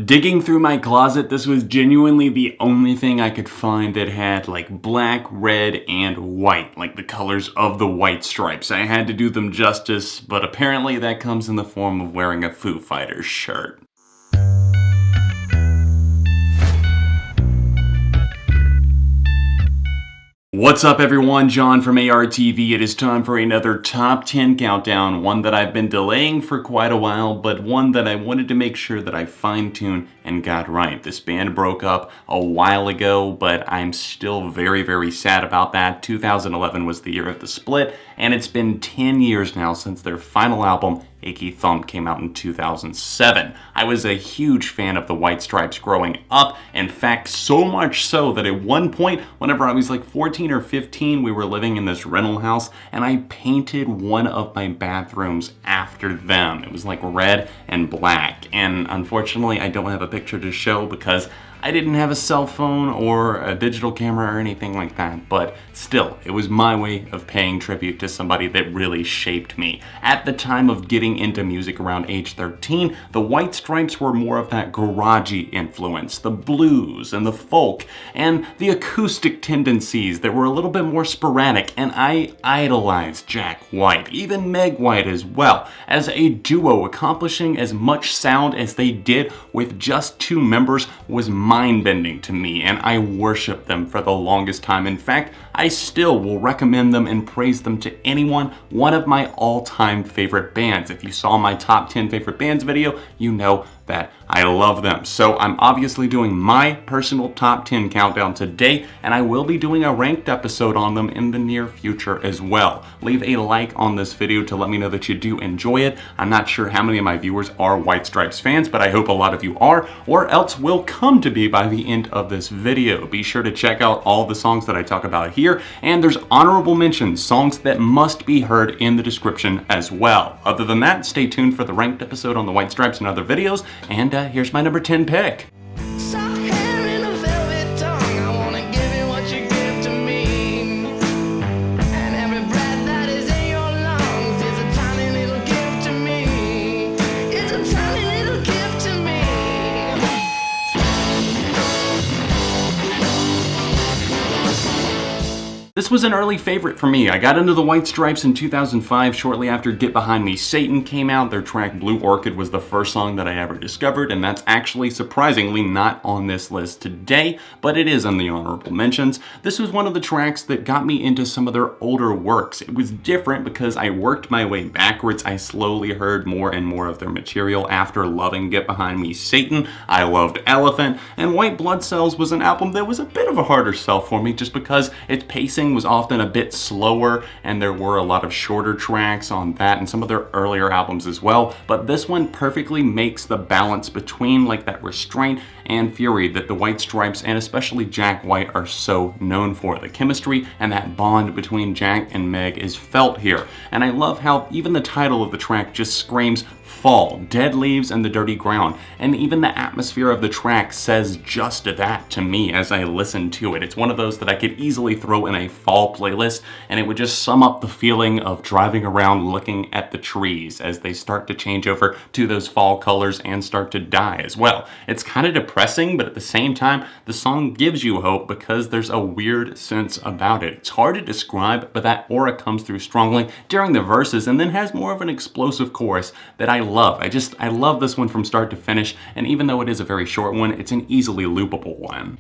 Digging through my closet, this was genuinely the only thing I could find that had like black, red, and white, like the colors of the white stripes. I had to do them justice, but apparently that comes in the form of wearing a Foo Fighters shirt. What's up everyone, John from ARTV. It is time for another top 10 countdown, one that I've been delaying for quite a while, but one that I wanted to make sure that I fine-tuned and got right. This band broke up a while ago, but I'm still very sad about that. 2011 was the year of the split, and it's been 10 years now since their final album, Icky, Thump, came out in 2007. I was a huge fan of the White Stripes growing up. In fact, so much so that at one point, whenever I was like 14 or 15, we were living in this rental house, and I painted one of my bathrooms after them. It was like red and black, and unfortunately, I don't have a picture to show because I didn't have a cell phone or a digital camera or anything like that, but still, it was my way of paying tribute to somebody that really shaped me. At the time of getting into music around age 13, the White Stripes were more of that garagey influence, the blues and the folk, and the acoustic tendencies that were a little bit more sporadic, and I idolized Jack White, even Meg White as well. As a duo, accomplishing as much sound as they did with just two members was mind-bending to me, and I worshiped them for the longest time. In fact, I still will recommend them and praise them to anyone. One of my all-time favorite bands. If you saw my top 10 favorite bands video, you know that I love them. So I'm obviously doing my personal top 10 countdown today, and I will be doing a ranked episode on them in the near future as well. Leave a like on this video to let me know that you do enjoy it. I'm not sure how many of my viewers are White Stripes fans, but I hope a lot of you are, or else will come to be by the end of this video. Be sure to check out all the songs that I talk about here, and there's honorable mentions, songs that must be heard in the description as well. Other than that, stay tuned for the ranked episode on the White Stripes and other videos, and here's my number 10 pick. This was an early favorite for me. I got into the White Stripes in 2005, shortly after Get Behind Me, Satan came out. Their track Blue Orchid was the first song that I ever discovered, and that's actually surprisingly not on this list today, but it is on the honorable mentions. This was one of the tracks that got me into some of their older works. It was different because I worked my way backwards. I slowly heard more and more of their material after loving Get Behind Me, Satan. I loved Elephant, and White Blood Cells was an album that was a bit of a harder sell for me just because its pacing was often a bit slower, and there were a lot of shorter tracks on that and some of their earlier albums as well, but this one perfectly makes the balance between like that restraint and fury that the White Stripes and especially Jack White are so known for. The chemistry and that bond between Jack and Meg is felt here, and I love how even the title of the track just screams fall, dead leaves and the dirty ground, and even the atmosphere of the track says just that to me as I listen to it. It's one of those that I could easily throw in a fall playlist, and it would just sum up the feeling of driving around looking at the trees as they start to change over to those fall colors and start to die as well. It's kind of depressing, but at the same time, the song gives you hope because there's a weird sense about it. It's hard to describe, but that aura comes through strongly during the verses and then has more of an explosive chorus that I love. I love this one from start to finish, and even though it is a very short one, it's an easily loopable one.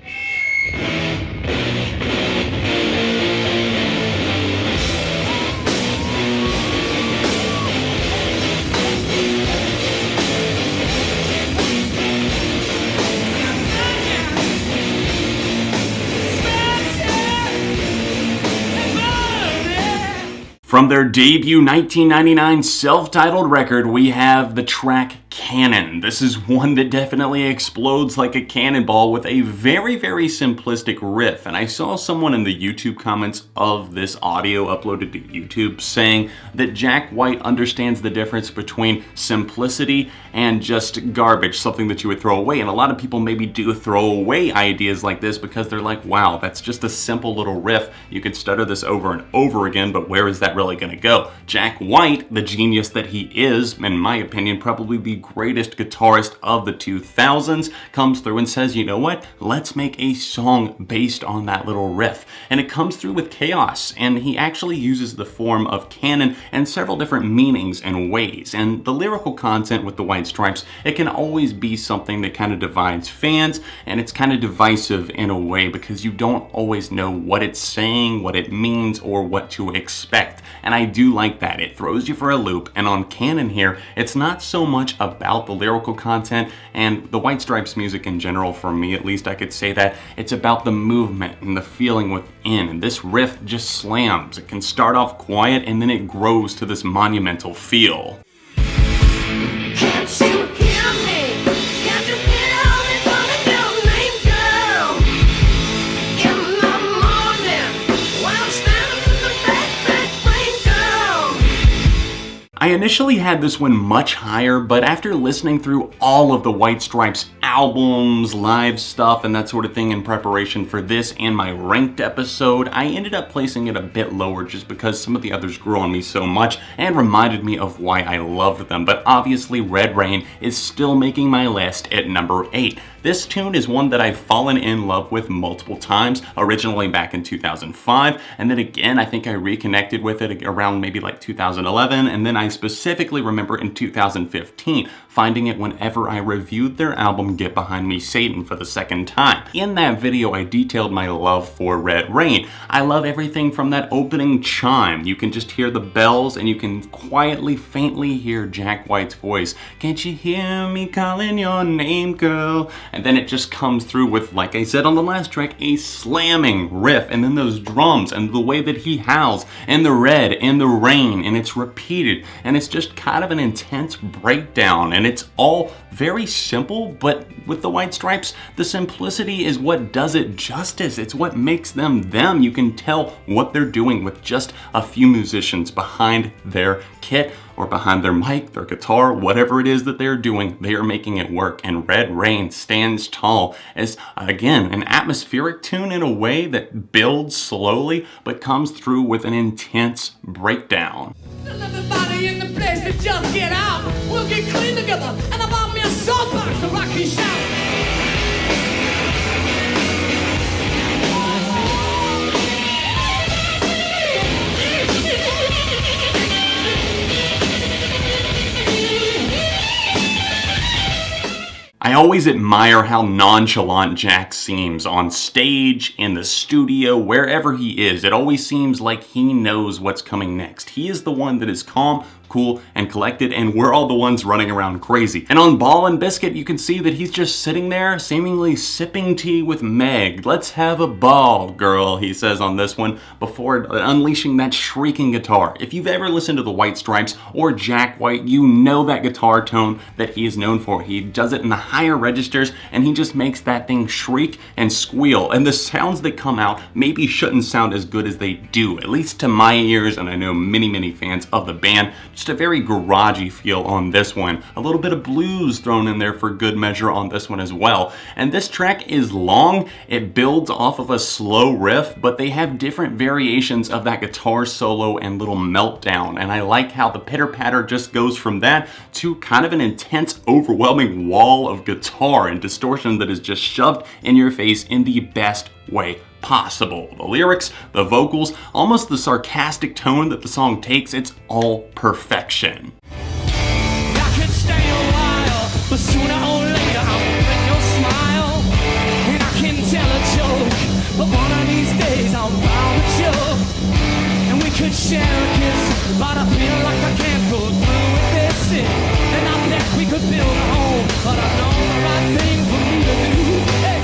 From their debut 1999 self-titled record, we have the track Cannon. This is one that definitely explodes like a cannonball with a very simplistic riff. And I saw someone in the YouTube comments of this audio uploaded to YouTube saying that Jack White understands the difference between simplicity and just garbage, something that you would throw away. And a lot of people maybe do throw away ideas like this because they're like, wow, that's just a simple little riff. You could stutter this over and over again, but where is that really going to go? Jack White, the genius that he is, in my opinion, probably the greatest guitarist of the 2000s, comes through and says, you know what, let's make a song based on that little riff. And it comes through with chaos, and he actually uses the form of canon and several different meanings and ways. And the lyrical content with the White Stripes, it can always be something that kind of divides fans, and it's kind of divisive in a way because you don't always know what it's saying, what it means, or what to expect. And I do like that. It throws you for a loop, and on canon here, it's not so much about the lyrical content and the White Stripes music in general. For me at least, I could say that it's about the movement and the feeling within, and this riff just slams. It can start off quiet and then it grows to this monumental feel. Can't you hear me? Can't you feel me calling your name, girl? In the morning, while I'm standing in the back rain, girl. I initially had this one much higher, but after listening through all of the White Stripes albums, live stuff, and that sort of thing in preparation for this and my ranked episode, I ended up placing it a bit lower just because some of the others grew on me so much and reminded me of why I loved them. But obviously Red Rain is still making my list at number 8. This tune is one that I've fallen in love with multiple times, originally back in 2005, and then again I think I reconnected with it around maybe like 2011, and then I specifically remember in 2015 finding it whenever I reviewed their album Get Behind Me Satan for the second time. In that video I detailed my love for Red Rain. I love everything from that opening chime. You can just hear the bells and you can quietly, faintly hear Jack White's voice. Can't you hear me calling your name, girl? And then it just comes through with, like I said on the last track, a slamming riff, and then those drums and the way that he howls, and the red and the rain, and it's repeated, and it's just kind of an intense breakdown, and it's all very simple, but with the White Stripes, the simplicity is what does it justice. It's what makes them them. You can tell what they're doing with just a few musicians behind their kit or behind their mic, their guitar, whatever it is that they're doing, they are making it work. And Red Rain stands tall as, again, an atmospheric tune in a way that builds slowly but comes through with an intense breakdown. Everybody in the place to just get out. We'll get clean together, and I bought me a soapbox so I can shout. I always admire how nonchalant Jack seems on stage, in the studio, wherever he is. It always seems like he knows what's coming next. He is the one that is calm, cool, and collected, and we're all the ones running around crazy. And on Ball and Biscuit, you can see that he's just sitting there, seemingly sipping tea with Meg. Let's have a ball, girl, he says on this one, before unleashing that shrieking guitar. If you've ever listened to the White Stripes or Jack White, you know that guitar tone that he is known for. He does it in the higher registers, and he just makes that thing shriek and squeal. And the sounds that come out maybe shouldn't sound as good as they do, at least to my ears, and I know many fans of the band. Just a very garagey feel on this one. A little bit of blues thrown in there for good measure on this one as well. And this track is long. It builds off of a slow riff, but they have different variations of that guitar solo and little meltdown. And I like how the pitter patter just goes from that to kind of an intense, overwhelming wall of guitar and distortion that is just shoved in your face in the best way possible. The lyrics, the vocals, almost the sarcastic tone that the song takes, it's all perfection. I could stay a while, but sooner or later I'll break your smile. And I can tell a joke, but one of these days I'm bound to choke. And we could share a kiss, but I feel like I can't go through with this. And I bet we could build a home, but I know the right thing for me to do. Hey.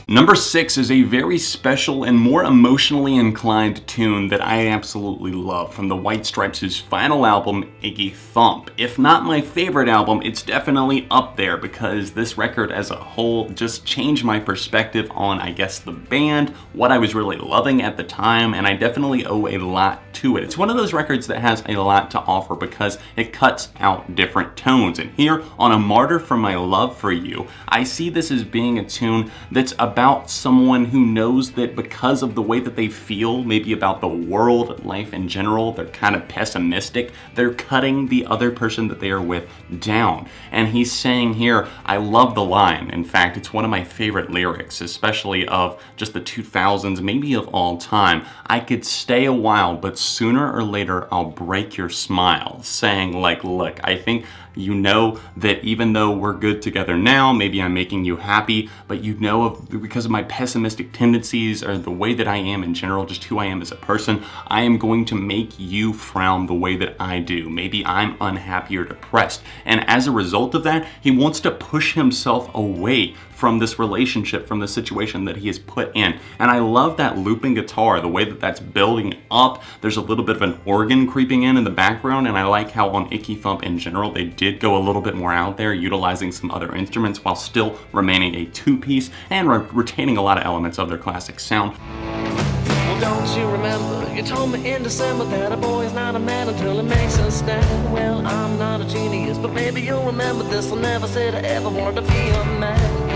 Number 6 is a very special and more emotionally inclined tune that I absolutely love from the White Stripes' final album, Icky, Thump. If not my favorite album, it's definitely up there because this record as a whole just changed my perspective on, I guess, the band, what I was really loving at the time, and I definitely owe a lot to it. It's one of those records that has a lot to offer because it cuts out different tones. And here on A Martyr for My Love for You, I see this as being a tune that's about about someone who knows that because of the way that they feel, maybe about the world, life in general, they're kind of pessimistic. They're cutting the other person that they are with down. And he's saying here, I love the line. In fact, it's one of my favorite lyrics, especially of just the 2000s, maybe of all time. I could stay a while, but sooner or later I'll break your smile. Saying like, look, I think you know that even though we're good together now, maybe I'm making you happy, but you know because of my pessimistic tendencies or the way that I am in general, just who I am as a person, I am going to make you frown the way that I do. Maybe I'm unhappy or depressed. And as a result of that, he wants to push himself away from this relationship, from the situation that he is put in. And I love that looping guitar, the way that that's building up. There's a little bit of an organ creeping in the background, and I like how on Icky Thump in general, they did go a little bit more out there, utilizing some other instruments while still remaining a two-piece and retaining a lot of elements of their classic sound. Well, don't you remember, you told me in December that a boy's not a man until he makes a stand. Well, I'm not a genius, but maybe you'll remember this. I never said I ever wanted to be a man.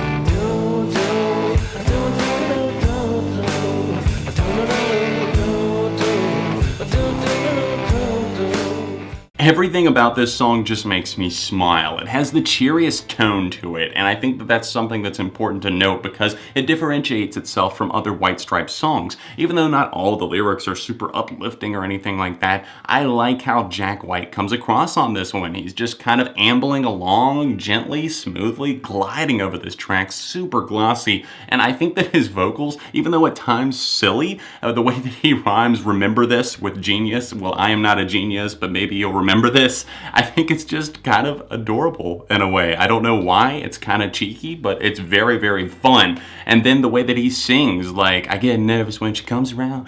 Everything about this song just makes me smile. It has the cheeriest tone to it, and I think that that's something that's important to note because it differentiates itself from other White Stripes songs. Even though not all the lyrics are super uplifting or anything like that, I like how Jack White comes across on this one. He's just kind of ambling along, gently, smoothly, gliding over this track, super glossy, and I think that his vocals, even though at times silly, the way that he rhymes remember this with genius, well, I am not a genius, but maybe you'll remember this. I think it's just kind of adorable in a way. I don't know why. It's kind of cheeky, but it's very, very fun. And then the way that he sings, like, I get nervous when she comes around,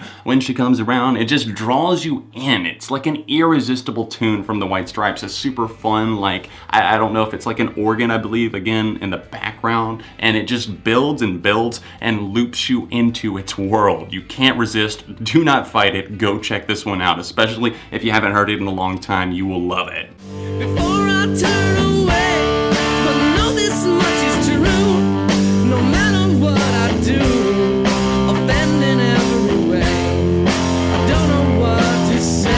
it just draws you in. It's like an irresistible tune from the White Stripes. It's super fun. Like, I don't know if it's like an organ, I believe, again, in the background. And it just builds and builds and loops you into its world. You can't resist. Do not fight it. Go check this one out, especially if you haven't heard it in a long time. You will love it. Before I turn away, but I know this much is true. No matter what I do, offending every way. I don't know what to say.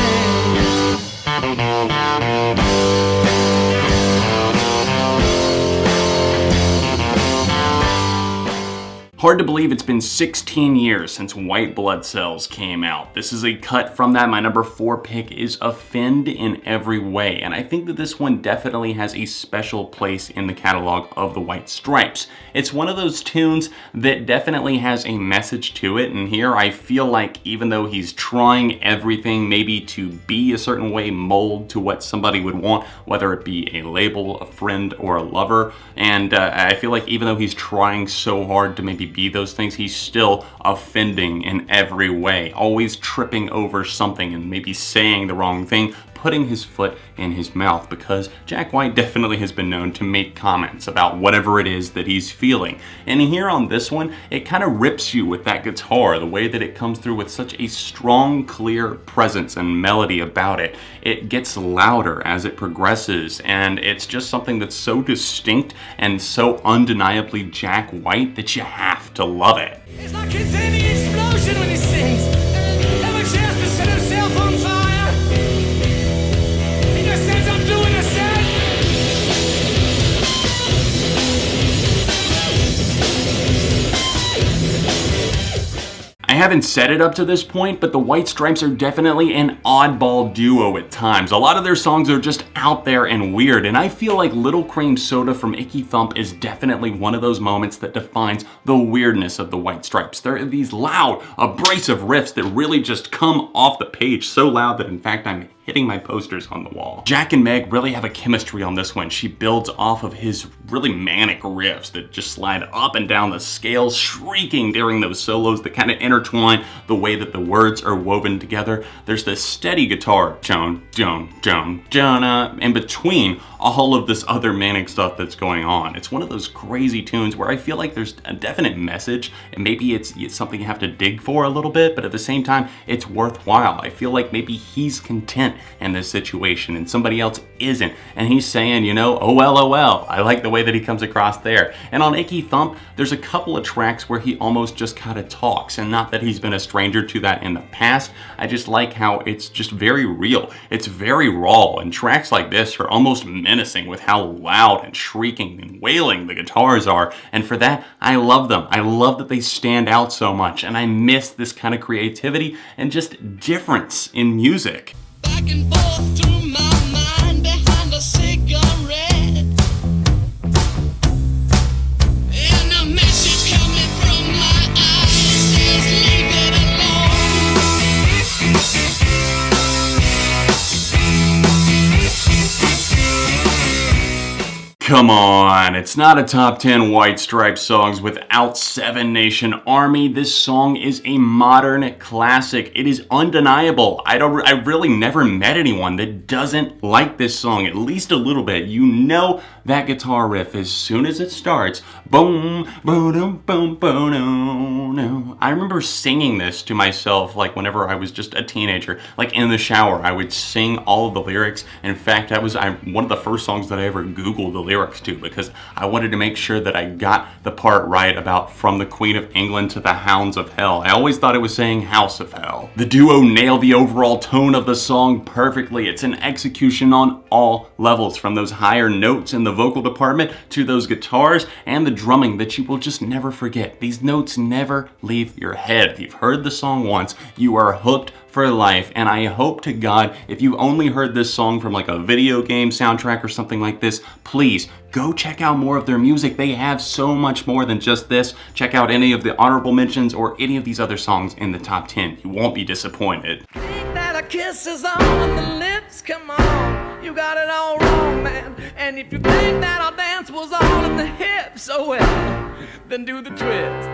Hard to believe it's been 16 years since White Blood Cells came out. This is a cut from that. My number 4 pick is Offend in Every Way, and I think that this one definitely has a special place in the catalog of the White Stripes. It's one of those tunes that definitely has a message to it, and here I feel like even though he's trying everything maybe to be a certain way, mold to what somebody would want, whether it be a label, a friend, or a lover, and I feel like even though he's trying so hard to maybe be those things, he's still offending in every way, always tripping over something and maybe saying the wrong thing, putting his foot in his mouth, because Jack White definitely has been known to make comments about whatever it is that he's feeling. And here on this one, it kind of rips you with that guitar, the way that it comes through with such a strong, clear presence and melody about it. It gets louder as it progresses, and it's just something that's so distinct and so undeniably Jack White that you have to love it. It's like a tiny explosion when he sings. Every chance to set himself on fire. He just says I'm doing a set. I haven't said it up to this point, but the White Stripes are definitely an oddball duo at times. A lot of their songs are just out there and weird, and I feel like Little Cream Soda from Icky Thump is definitely one of those moments that defines the weirdness of the White Stripes. There are these loud, abrasive riffs that really just come off the page so loud that in fact I'm hitting my posters on the wall. Jack and Meg really have a chemistry on this one. She builds off of his really manic riffs that just slide up and down the scale, shrieking during those solos that kind of intertwine the way that the words are woven together. There's this steady guitar, Joan, in between all of this other manic stuff that's going on. It's one of those crazy tunes where I feel like there's a definite message, and maybe it's something you have to dig for a little bit, but at the same time, it's worthwhile. I feel like maybe he's content content in this situation and somebody else isn't. And he's saying, you know, oh well, oh well. I like the way that he comes across there. And on Icky Thump, there's a couple of tracks where he almost just kind of talks, and not that he's been a stranger to that in the past. I just like how it's just very real. It's very raw, and tracks like this are almost menacing with how loud and shrieking and wailing the guitars are. And for that, I love them. I love that they stand out so much, and I miss this kind of creativity and just difference in music. Back and forth through my mind behind a cigarette. And a message coming from my eyes says leave it Come on, it's not a top 10 White Stripes songs without Seven Nation Army. This song is a modern classic. It is undeniable. I really never met anyone that doesn't like this song, at least a little bit. You know that guitar riff as soon as it starts. Boom, boom, boom, boom. I remember singing this to myself like whenever I was just a teenager, like in the shower. I would sing all of the lyrics. In fact, that was one of the first songs that I ever Googled the lyrics to, because I wanted to make sure that I got the part right about from the Queen of England to the Hounds of Hell. I always thought it was saying House of Hell. The duo nailed the overall tone of the song perfectly. It's an execution on all levels, from those higher notes in the vocal department to those guitars and the drumming that you will just never forget. These notes never leave your head. If you've heard the song once, you are hooked for life. And I hope to God, if you've only heard this song from like a video game soundtrack or something like this, please go check out more of their music. They have so much more than just this. Check out any of the honorable mentions or any of these other songs in the top 10. You won't be disappointed. Think that a kiss is on the lips, come on, you got it all wrong, man. And if you think that our dance was all in the hips, oh well, then do the twist.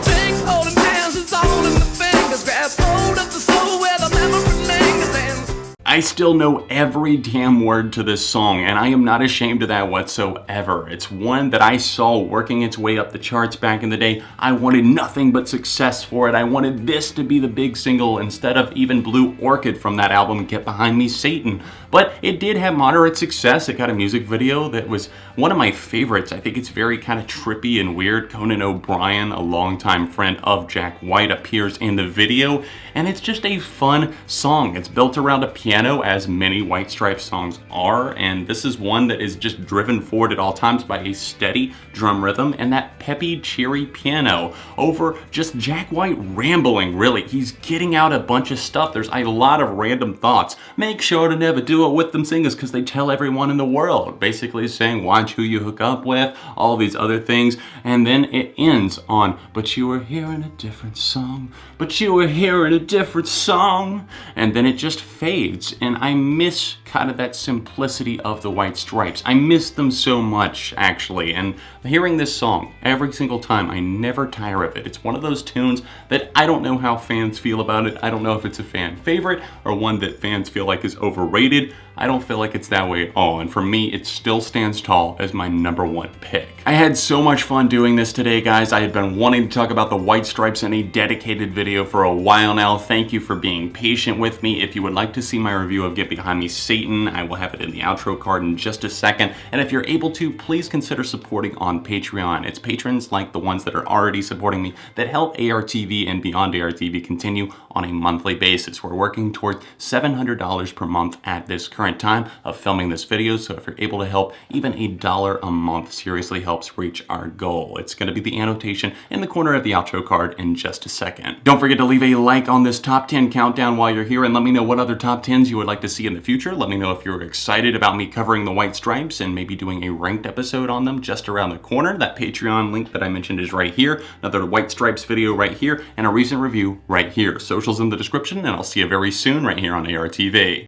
Think holding hands is all in the fingers, grab hold of the soul where the memory lingers, and I still know every damn word to this song, and I am not ashamed of that whatsoever. It's one that I saw working its way up the charts back in the day. I wanted nothing but success for it. I wanted this to be the big single instead of even Blue Orchid from that album, Get Behind Me, Satan. But it did have moderate success. It got a music video that was one of my favorites. I think it's very kind of trippy and weird. Conan O'Brien, a longtime friend of Jack White, appears in the video, and it's just a fun song. It's built around a piano, as many White Stripes songs are, and this is one that is just driven forward at all times by a steady drum rhythm and that peppy, cheery piano over just Jack White rambling, really. He's getting out a bunch of stuff. There's a lot of random thoughts. Make sure to never do it with them singers because they tell everyone in the world. Basically saying, watch who you hook up with, all these other things, and then it ends on, but you were hearing a different song, but you were hearing a different song, and then it just fades. And I miss kind of that simplicity of the White Stripes. I miss them so much, actually, and hearing this song every single time, I never tire of it. It's one of those tunes that I don't know how fans feel about it. I don't know if it's a fan favorite or one that fans feel like is overrated. I don't feel like it's that way at all, and for me, it still stands tall as my #1 pick. I had so much fun doing this today, guys. I had been wanting to talk about the White Stripes in a dedicated video for a while now. Thank you for being patient with me. If you would like to see my review of Get Behind Me, Satan, I will have it in the outro card in just a second. And if you're able to, please consider supporting on Patreon. It's patrons like the ones that are already supporting me that help ARTV and Beyond ARTV continue on a monthly basis. We're working towards $700 per month at this current time of filming this video, so if you're able to help, even $1 a month seriously helps reach our goal. It's going to be the annotation in the corner of the outro card in just a second. Don't forget to leave a like on this top 10 countdown while you're here, and let me know what other top 10s you would like to see in the future. Let me know if you're excited about me covering the White Stripes and maybe doing a ranked episode on them just around the corner. That Patreon link that I mentioned is right here, another White Stripes video right here, and a recent review right here. Socials in the description, and I'll see you very soon right here on ARTV.